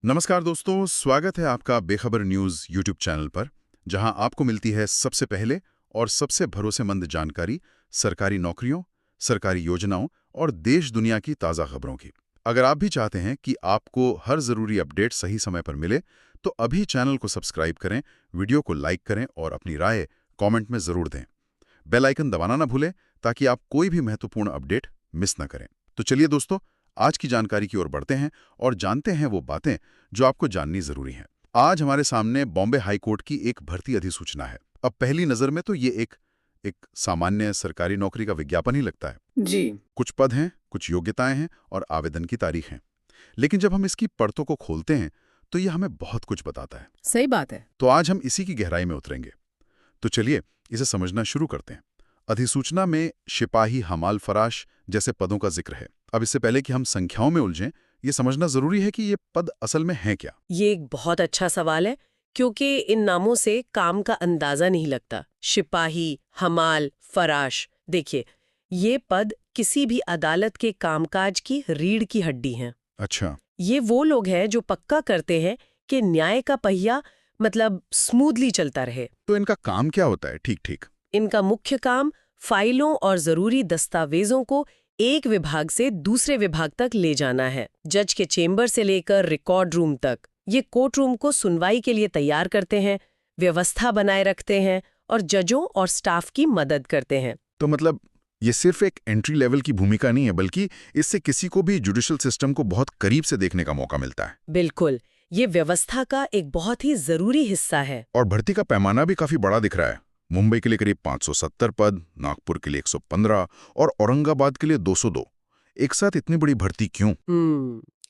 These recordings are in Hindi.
नमस्कार दोस्तों, स्वागत है आपका बेखबर न्यूज़ यूट्यूब चैनल पर, जहां आपको मिलती है सबसे पहले और सबसे भरोसेमंद जानकारी सरकारी नौकरियों, सरकारी योजनाओं और देश दुनिया की ताज़ा खबरों की। अगर आप भी चाहते हैं कि आपको हर ज़रूरी अपडेट सही समय पर मिले, तो अभी चैनल को सब्सक्राइब करें, वीडियो को लाइक करें और अपनी राय कॉमेंट में ज़रूर दें। बेल आइकन दबाना ना भूलें ताकि आप कोई भी महत्वपूर्ण अपडेट मिस न करें। तो चलिए दोस्तों, आज की जानकारी की ओर बढ़ते हैं और जानते हैं वो बातें जो आपको जाननी जरूरी हैं। आज हमारे सामने बॉम्बे हाई कोर्ट की एक भर्ती अधिसूचना है। अब पहली नजर में तो ये एक सामान्य सरकारी नौकरी का विज्ञापन ही लगता है। जी। कुछ पद हैं, कुछ योग्यताएं हैं और आवेदन की तारीख है। लेकिन जब हम इसकी परतों को खोलते हैं तो ये हमें बहुत कुछ बताता है। सही बात है। तो आज हम इसी की गहराई में उतरेंगे। तो चलिए इसे समझना शुरू करते हैं। अधिसूचना में सिपाही, हमाल, फराश जैसे पदों का जिक्र है। अब इससे पहले कि हम संख्याओं में उलझें, ये समझना जरूरी है कि ये पद असल में हैं क्या। ये एक बहुत अच्छा सवाल है, क्योंकि इन नामों से काम का अंदाजा नहीं लगता। सिपाही, हमाल, फराश, देखिए, ये पद किसी भी अदालत के कामकाज की रीढ़ की हड्डी हैं। अच्छा। ये वो लोग हैं जो पक्का करते हैं कि न्याय का पहिया मतलब स्मूथली चलता रहे। तो इनका काम क्या होता है? ठीक ठीक। इनका मुख्य काम फाइलों और जरूरी दस्तावेजों को एक विभाग से दूसरे विभाग तक ले जाना है। जज के चेंबर से लेकर रिकॉर्ड रूम तक। ये कोर्ट रूम को सुनवाई के लिए तैयार करते हैं, व्यवस्था बनाए रखते हैं और जजों और स्टाफ की मदद करते हैं। तो मतलब ये सिर्फ एक एंट्री लेवल की भूमिका नहीं है, बल्कि इससे किसी को भी जुडिशल सिस्टम को बहुत करीब से देखने का मौका मिलता है। बिल्कुल, ये व्यवस्था का एक बहुत ही जरूरी हिस्सा है। और भर्ती का पैमाना भी काफी बड़ा दिख रहा है। मुंबई के लिए करीब 570 पद, नागपुर के लिए 115 और औरंगाबाद के लिए 202। एक साथ इतनी बड़ी भर्ती क्यों?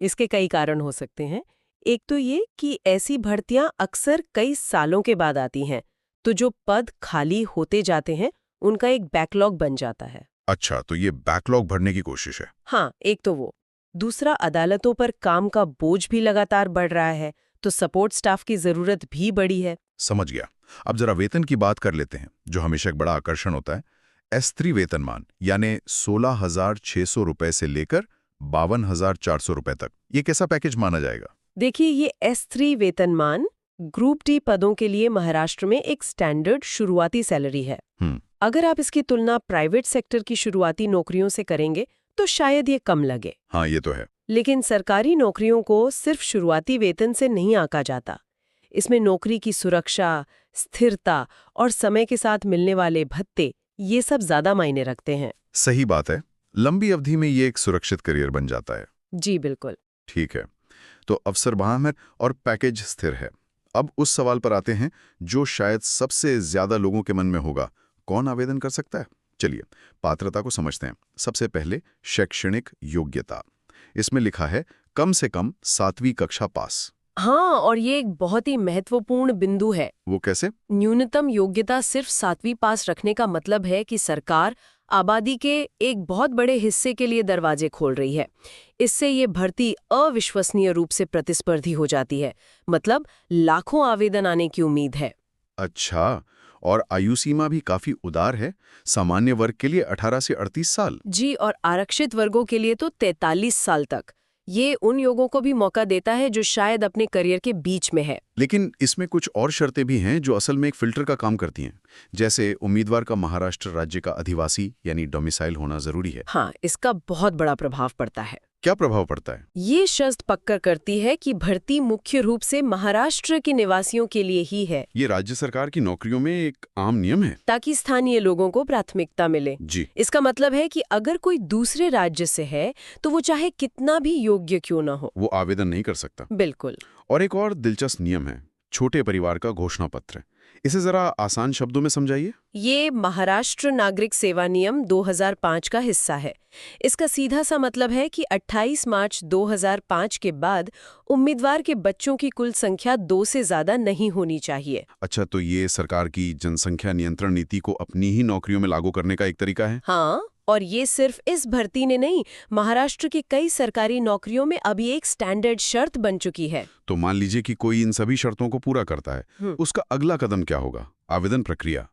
इसके कई कारण हो सकते हैं। एक तो ये कि ऐसी भर्तियां अक्सर कई सालों के बाद आती हैं, तो जो पद खाली होते जाते हैं उनका एक बैकलॉग बन जाता है। अच्छा, तो ये बैकलॉग भरने की कोशिश है। हाँ, एक तो वो। दूसरा, अदालतों पर काम का बोझ भी लगातार बढ़ रहा है, तो सपोर्ट स्टाफ की जरूरत भी बढ़ी है। समझ गया। अब जरा वेतन की बात कर लेते हैं, जो हमेशा एक बड़ा आकर्षण होता है। S3 वेतनमान यानी 16,600 रुपए से लेकर 52,400 रुपए तक, ये कैसा पैकेज माना जाएगा? देखिए, ये S3 वेतनमान ग्रुप डी पदों के लिए महाराष्ट्र में एक स्टैंडर्ड शुरुआती सैलरी है। अगर आप इसकी तुलना प्राइवेट सेक्टर की शुरुआती नौकरियों से करेंगे तो शायद ये कम लगे। हाँ, ये तो है। लेकिन सरकारी नौकरियों को सिर्फ शुरुआती वेतन से नहीं आंका जाता। इसमें नौकरी की सुरक्षा, स्थिरता और समय के साथ मिलने वाले भत्ते, ये सब ज्यादा मायने रखते हैं। सही बात है। लंबी अवधि में ये एक सुरक्षित करियर बन जाता है। जी बिल्कुल। ठीक है। तो अवसर वहां है और पैकेज स्थिर है। अब उस सवाल पर आते हैं जो शायद सबसे ज्यादा लोगों के मन में होगा, कौन आवेदन कर सकता है? चलिए पात्रता को समझते हैं। सबसे पहले शैक्षणिक योग्यता। इसमें लिखा है कम से कम 7वीं कक्षा पास। हाँ, और ये एक बहुत ही महत्वपूर्ण बिंदु है। वो कैसे? न्यूनतम योग्यता सिर्फ 7वीं पास रखने का मतलब है कि सरकार आबादी के एक बहुत बड़े हिस्से के लिए दरवाजे खोल रही है। इससे ये भर्ती अविश्वसनीय रूप से प्रतिस्पर्धी हो जाती है, मतलब लाखों आवेदन आने की उम्मीद है। अच्छा, और आयु सीमा भी काफी उदार है। सामान्य वर्ग के लिए 18 से 38 साल। जी, और आरक्षित वर्गों के लिए तो 43 साल तक। ये उन लोगों को भी मौका देता है जो शायद अपने करियर के बीच में है। लेकिन इसमें कुछ और शर्तें भी हैं जो असल में एक फिल्टर का काम करती हैं। जैसे उम्मीदवार का महाराष्ट्र राज्य का अधिवासी यानी डोमिसाइल होना जरूरी है। हाँ, इसका बहुत बड़ा प्रभाव पड़ता है। क्या प्रभाव पड़ता है? ये शर्त पक्का करती है कि भर्ती मुख्य रूप से महाराष्ट्र के निवासियों के लिए ही है। ये राज्य सरकार की नौकरियों में एक आम नियम है, ताकि स्थानीय लोगों को प्राथमिकता मिले। जी। इसका मतलब है कि अगर कोई दूसरे राज्य से है तो वो चाहे कितना भी योग्य क्यों ना हो, वो आवेदन नहीं कर सकता। बिल्कुल। और एक और दिलचस्प नियम है, छोटे परिवार का घोषणा पत्र। इसे जरा आसान शब्दों में समझाइए। ये महाराष्ट्र नागरिक सेवा नियम 2005 का हिस्सा है। इसका सीधा सा मतलब है कि 28 मार्च 2005 के बाद उम्मीदवार के बच्चों की कुल संख्या 2 से ज्यादा नहीं होनी चाहिए। अच्छा, तो ये सरकार की जनसंख्या नियंत्रण नीति को अपनी ही नौकरियों में लागू करने का एक तरीका है। हाँ, और ये सिर्फ इस भर्ती ने नहीं, महाराष्ट्र की कई सरकारी नौकरियों में अभी एक स्टैंडर्ड शर्त बन चुकी है। तो मान लीजिए कि कोई इन सभी शर्तों को पूरा करता है, उसका अगला कदम क्या होगा? आवेदन प्रक्रिया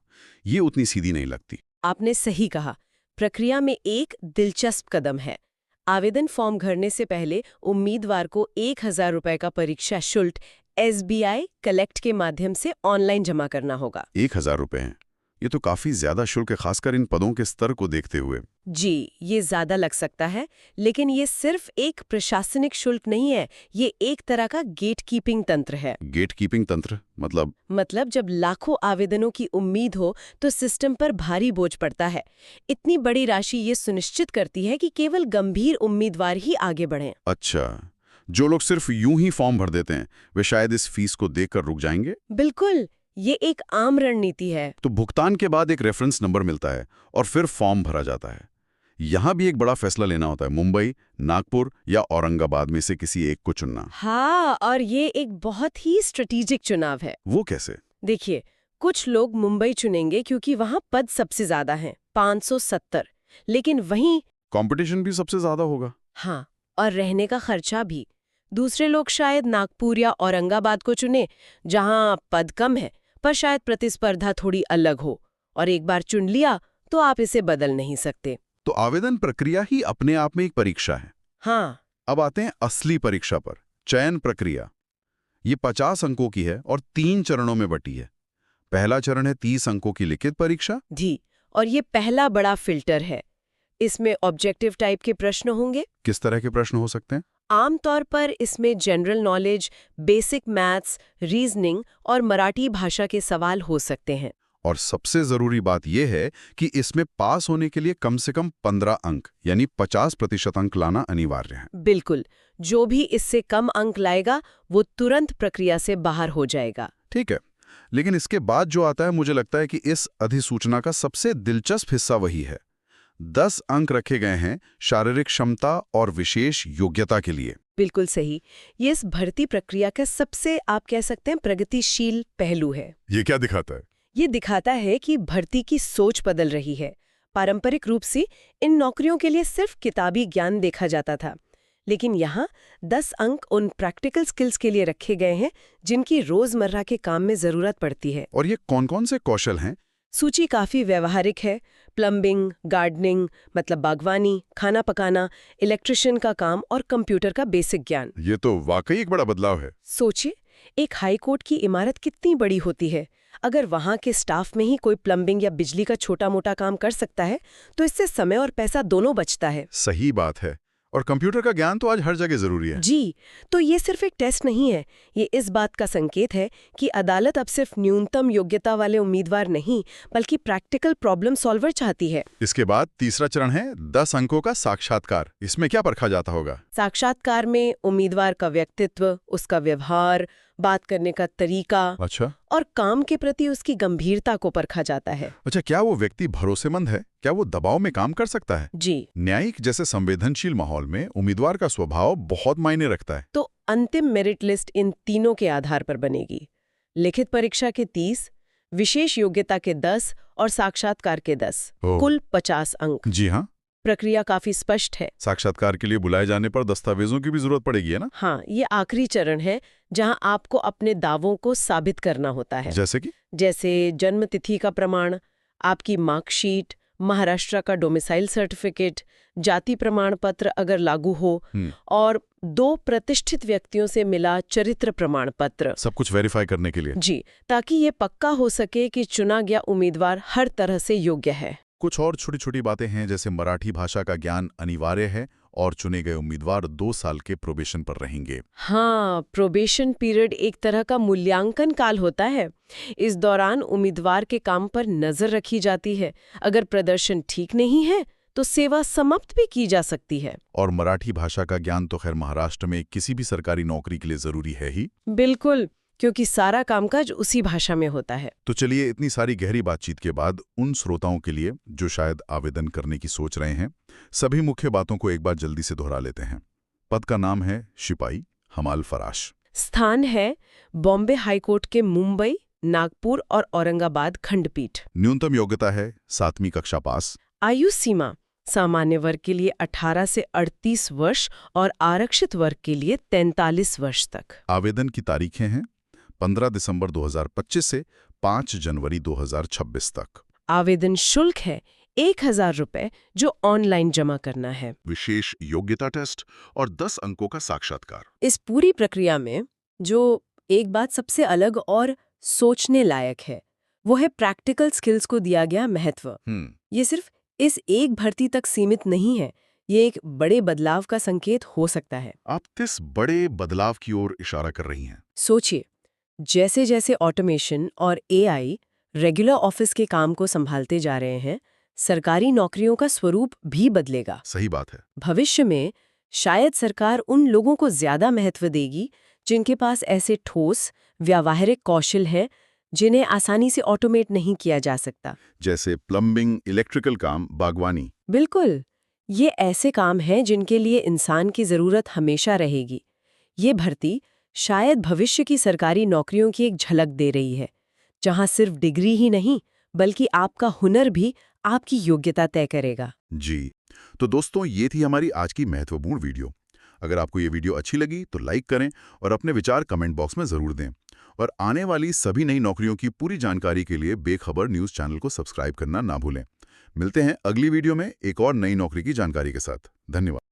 ये उतनी सीधी नहीं लगती। आपने सही कहा। प्रक्रिया में एक दिलचस्प कदम है। आवेदन फॉर्म भरने से पहले उम्मीदवार को 1,000 रुपए का परीक्षा शुल्क SBI कलेक्ट के माध्यम से ऑनलाइन जमा करना होगा। 1,000 रुपए हैं। ये तो काफी ज्यादा शुल्क है, खासकर इन पदों के स्तर को देखते हुए। जी, ये ज्यादा लग सकता है, लेकिन ये सिर्फ एक प्रशासनिक शुल्क नहीं है, ये एक तरह का गेट कीपिंग तंत्र है। गेट कीपिंग तंत्र मतलब जब लाखों आवेदनों की उम्मीद हो तो सिस्टम पर भारी बोझ पड़ता है। इतनी बड़ी राशि ये सुनिश्चित करती है कि केवल गंभीर उम्मीदवार ही आगे बढ़ें। अच्छा, जो लोग सिर्फ यूं ही फॉर्म भर देते हैं वे शायद इस फीस को देखकर रुक जाएंगे। बिल्कुल, ये एक आम रणनीति है। तो भुगतान के बाद एक रेफरेंस नंबर मिलता है और फिर फॉर्म भरा जाता है। यहाँ भी एक बड़ा फैसला लेना होता है, मुंबई, नागपुर या औरंगाबाद में से किसी एक को चुनना। हाँ, और ये एक बहुत ही स्ट्रेटेजिक चुनाव है। वो कैसे? देखिए, कुछ लोग मुंबई चुनेंगे क्योंकि वहाँ पद सबसे ज्यादा हैं, 570, लेकिन वहीं कंपटीशन भी सबसे ज्यादा होगा। हाँ, और रहने का खर्चा भी। दूसरे लोग शायद नागपुर या औरंगाबाद को चुने, जहाँ पद कम है पर शायद प्रतिस्पर्धा थोड़ी अलग हो, और एक बार चुन लिया तो आप इसे बदल नहीं सकते। तो आवेदन प्रक्रिया ही अपने आप में एक परीक्षा है। हाँ। अब आते हैं असली परीक्षा पर, चयन प्रक्रिया। ये 50 अंकों की है और 3 चरणों में बटी है। पहला चरण है 30 अंकों की लिखित परीक्षा। जी, और ये पहला बड़ा फिल्टर है। इसमें ऑब्जेक्टिव टाइप के प्रश्न होंगे। किस तरह के प्रश्न हो सकते हैं? आमतौर पर इसमें general knowledge, basic maths, reasoning और मराठी भाषा के सवाल हो सकते हैं। और सबसे जरूरी बात यह है कि इसमें पास होने के लिए कम से कम 15 अंक यानी 50% अंक लाना अनिवार्य है। बिल्कुल, जो भी इससे कम अंक लाएगा वो तुरंत प्रक्रिया से बाहर हो जाएगा। ठीक है, लेकिन इसके बाद जो आता है, मुझे लगता है कि इस अधिसूचना का सबसे दिलचस्प हिस्सा वही है। 10 अंक रखे गए हैं शारीरिक क्षमता और विशेष योग्यता के लिए। बिल्कुल सही, ये इस भर्ती प्रक्रिया का सबसे, आप कह सकते हैं, प्रगतिशील पहलू है। ये क्या दिखाता है? ये दिखाता है कि भर्ती की सोच बदल रही है। पारंपरिक रूप से इन नौकरियों के लिए सिर्फ किताबी ज्ञान देखा जाता था, लेकिन यहाँ 10 अंक उन प्रैक्टिकल स्किल्स के लिए रखे गए हैं जिनकी रोजमर्रा के काम में जरूरत पड़ती है। और ये कौन-कौन से कौशल हैं? सूची काफी व्यवहारिक है। प्लम्बिंग, गार्डनिंग मतलब बागवानी, खाना पकाना, इलेक्ट्रिशियन का काम और कंप्यूटर का बेसिक ज्ञान। ये तो वाकई एक बड़ा बदलाव है। सोचिए, एक हाई कोर्ट की इमारत कितनी बड़ी होती है। अगर वहाँ के स्टाफ में ही कोई प्लम्बिंग या बिजली का छोटा-मोटा काम कर सकता है तो इससे समय और पैसा दोनों बचता है। सही बात है। और कंप्यूटर का ज्ञान तो आज हर जगह जरूरी है। जी, तो ये सिर्फ एक टेस्ट नहीं है, ये इस बात का संकेत है कि अदालत अब सिर्फ न्यूनतम योग्यता वाले उम्मीदवार नहीं बल्कि प्रैक्टिकल प्रॉब्लम सॉल्वर चाहती है। इसके बाद तीसरा चरण है 10 अंकों का साक्षात्कार। इसमें क्या परखा जाता होगा? साक्षात्कार में उम्मीदवार का व्यक्तित्व, उसका व्यवहार, बात करने का तरीका अच्छा, और काम के प्रति उसकी गंभीरता को परखा जाता है। अच्छा, क्या वो व्यक्ति भरोसेमंद है? क्या वो दबाव में काम कर सकता है? जी। न्यायिक जैसे संवेदनशील माहौल में उम्मीदवार का स्वभाव बहुत मायने रखता है। तो अंतिम मेरिट लिस्ट इन तीनों के आधार पर बनेगी। लिखित परीक्षा के 30, विशेष योग्यता के 10 और साक्षात्कार के 10, कुल 50 अंक। जी हाँ। प्रक्रिया काफी स्पष्ट है। साक्षात्कार के लिए बुलाए जाने पर दस्तावेजों की भी जरूरत पड़ेगी, है ना? हाँ, ये आखिरी चरण है जहां आपको अपने दावों को साबित करना होता है। जैसे जन्म तिथि का प्रमाण, आपकी मार्कशीट, महाराष्ट्र का डोमिसाइल सर्टिफिकेट, जाति प्रमाण पत्र अगर लागू हो, और 2 प्रतिष्ठित व्यक्तियों से मिला चरित्र प्रमाण पत्र। सब कुछ वेरीफाई करने के लिए। जी, ताकि ये पक्का हो सके कि चुना गया उम्मीदवार हर तरह से योग्य है। कुछ और छोटी-छोटी बातें हैं, जैसे मराठी भाषा का ज्ञान अनिवार्य है और चुने गए उम्मीदवार 2 साल के प्रोबेशन पर रहेंगे। हाँ, प्रोबेशन पीरियड एक तरह का मूल्यांकन काल होता है। इस दौरान उम्मीदवार के काम पर नजर रखी जाती है। अगर प्रदर्शन ठीक नहीं है तो सेवा समाप्त भी की जा सकती है। और मराठी भाषा का ज्ञान तो खैर महाराष्ट्र में किसी भी सरकारी नौकरी के लिए जरूरी है ही। बिल्कुल, क्योंकि सारा कामकाज उसी भाषा में होता है। तो चलिए, इतनी सारी गहरी बातचीत के बाद उन श्रोताओं के लिए जो शायद आवेदन करने की सोच रहे हैं, सभी मुख्य बातों को एक बार जल्दी से दोहरा लेते हैं। पद का नाम है सिपाही हमाल फराश। स्थान है बॉम्बे हाईकोर्ट के मुंबई, नागपुर और औरंगाबाद खंडपीठ। न्यूनतम योग्यता है 7वीं कक्षा पास। आयु सीमा सामान्य वर्ग के लिए 18 से 38 वर्ष और आरक्षित वर्ग के लिए 43 वर्ष तक। आवेदन की तारीखें हैं 15 दिसंबर 2025 से 5 जनवरी 2026 तक। आवेदन शुल्क है 1000 रुपए जो ऑनलाइन जमा करना है। विशेष योग्यता टेस्ट और 10 अंकों का साक्षात्कार। इस पूरी प्रक्रिया में जो एक बात सबसे अलग और सोचने लायक है, वो है प्रैक्टिकल स्किल्स को दिया गया महत्व। ये सिर्फ इस एक भर्ती तक सीमित नहीं है, ये एक बड़े बदलाव का संकेत हो सकता है। आप किस बड़े बदलाव की ओर इशारा कर रही हैं? सोचिए, जैसे जैसे ऑटोमेशन और एआई रेगुलर ऑफिस के काम को संभालते जा रहे हैं, सरकारी नौकरियों का स्वरूप भी बदलेगा। सही बात है। भविष्य में शायद सरकार उन लोगों को ज्यादा महत्व देगी जिनके पास ऐसे ठोस व्यावहारिक कौशल हैं जिन्हें आसानी से ऑटोमेट नहीं किया जा सकता। जैसे प्लम्बिंग, इलेक्ट्रिकल काम, बागवानी। बिल्कुल, ये ऐसे काम हैं जिनके लिए इंसान की जरूरत हमेशा रहेगी। ये भर्ती शायद भविष्य की सरकारी नौकरियों की एक झलक दे रही है, जहां सिर्फ डिग्री ही नहीं बल्कि आपका हुनर भी आपकी योग्यता तय करेगा। जी, तो दोस्तों ये थी हमारी आज की महत्वपूर्ण वीडियो। अगर आपको ये वीडियो अच्छी लगी तो लाइक करें और अपने विचार कमेंट बॉक्स में ज़रूर दें। और आने वाली सभी नई नौकरियों की पूरी जानकारी के लिए बेखबर न्यूज़ चैनल को सब्सक्राइब करना ना भूलें। मिलते हैं अगली वीडियो में एक और नई नौकरी की जानकारी के साथ। धन्यवाद।